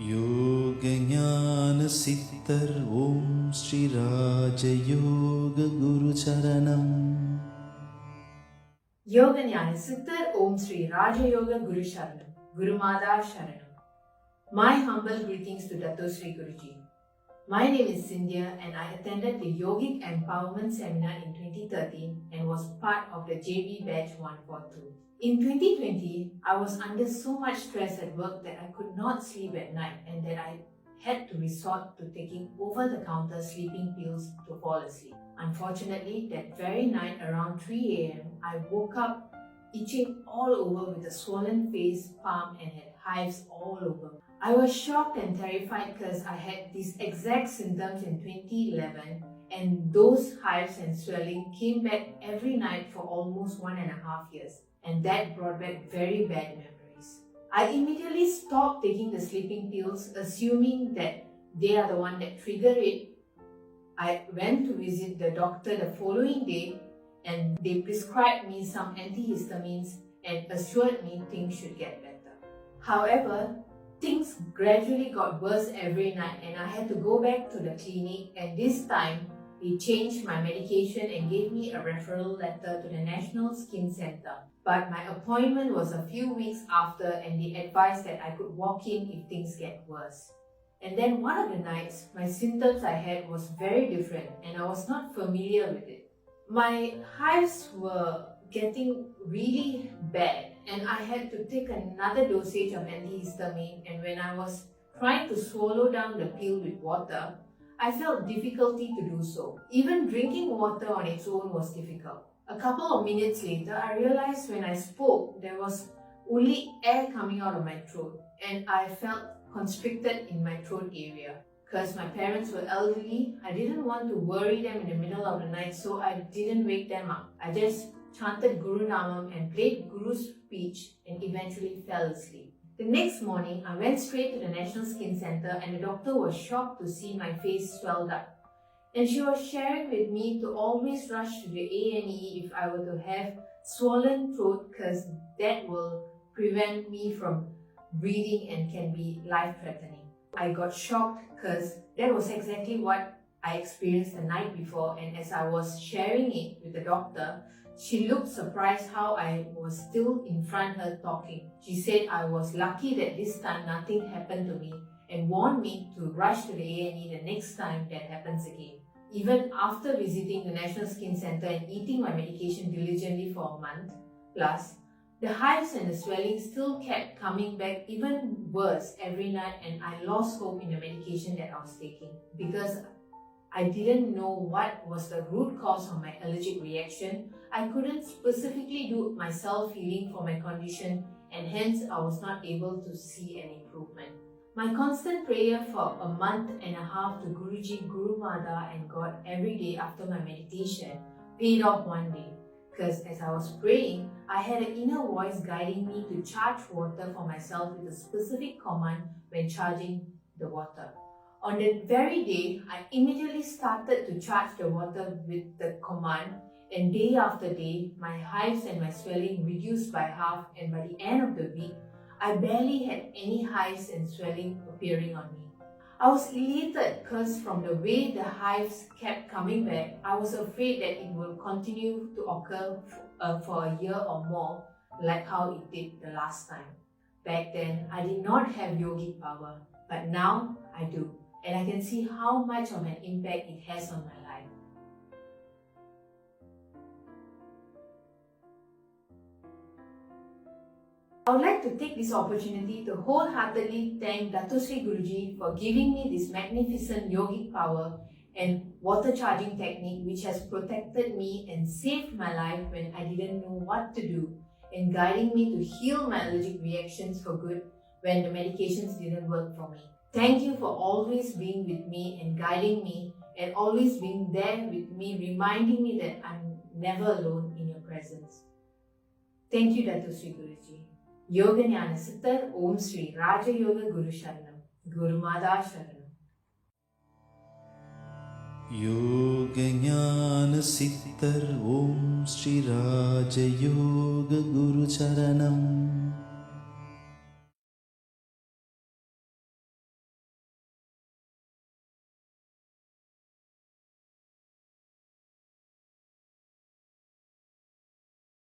யோகஞான சித்தர் ஓம் ஸ்ரீ ராஜயோக குரு சரணம். Yoganjana Siddhar Om Sri Raja Yoga Guru Sharanam, Guru Mada Sharanam. My humble greetings to Dato Sri Guruji. My name is Sindya and I attended the Yogic Empowerment Seminar in 2013 and was part of the JB Batch 142. In 2020, I was under so much stress at work that I could not sleep at night and that I had to resort to taking over-the-counter sleeping pills to fall asleep. Unfortunately, that very night around 3 a.m., I woke up itching all over with a swollen face, palm and had hives all over. I was shocked and terrified because I had these exact symptoms in 2011 and those hives and swelling came back every night for almost 1.5 years, and that brought back very bad memories. I immediately stopped taking the sleeping pills, assuming that they are the one that trigger it. I went to visit the doctor the following day and they prescribed me some antihistamines and assured me things should get better. However, things gradually got worse every night and I had to go back to the clinic, and this time they changed my medication and gave me a referral letter to the National Skin Center. But my appointment was a few weeks after and they advised that I could walk in if things get worse. And then one of the nights, my symptoms I had was very different and I was not familiar with it. My hives were getting really bad and I had to take another dosage of antihistamine, and when I was trying to swallow down the pill with water, I felt difficulty to do so. Even drinking water on its own was difficult. A couple of minutes later, I realized when I spoke, there was only air coming out of my throat and I felt constricted in my throat area. Because my parents were elderly, I didn't want to worry them in the middle of the night, so I didn't wake them up. I just chanted Guru Namam and played Guru's speech and eventually fell asleep. The next morning, I went straight to the National Skin Center and the doctor was shocked to see my face swelled up. And she was sharing with me to always rush to the A&E if I were to have swollen throat, because that will prevent me from breathing and can be life-threatening. I got shocked because that was exactly what I experienced the night before, and as I was sharing it with the doctor, she looked surprised how I was still in front of her talking. She said I was lucky that this time nothing happened to me and warned me to rush to the A&E the next time that happens again. Even after visiting the National Skin Center and eating my medication diligently for a month plus, the hives and the swelling still kept coming back even worse every night, and I lost hope in the medication that I was taking because I didn't know what was the root cause of my allergic reaction. I couldn't specifically do my self-healing for my condition, and hence I was not able to see an improvement. My constant prayer for a month and a half to Guruji, Guru Mada and God every day after my meditation paid off one day. Because as I was praying, I had an inner voice guiding me to charge water for myself with a specific command when charging the water. On that very day, I immediately started to charge the water with the command, and day after day, my hives and my swelling reduced by half, and by the end of the week, I barely had any hives and swelling appearing on me. I was elated because from the way the hives kept coming back, I was afraid that it will continue to occur for a year or more, like how it did the last time. Back then, I did not have yogic power, but now I do, and I can see how much of an impact it has on my life. I would like to take this opportunity to wholeheartedly thank Dato Sri Guruji for giving me this magnificent yogic power and water charging technique which has protected me and saved my life when I didn't know what to do, and guiding me to heal my allergic reactions for good when the medications didn't work for me. Thank you for always being with me and guiding me, and always being there with me, reminding me that I'm never alone in your presence. Thank you, Dato Sri Guruji. Yoganjana Siddhar Om Sri Raja Yoga Guru Sharanam, Guru Mada Sharanam. யோகஞான சித்தர் ஓம் ஸ்ரீ ராஜயோக குரு சரணம்.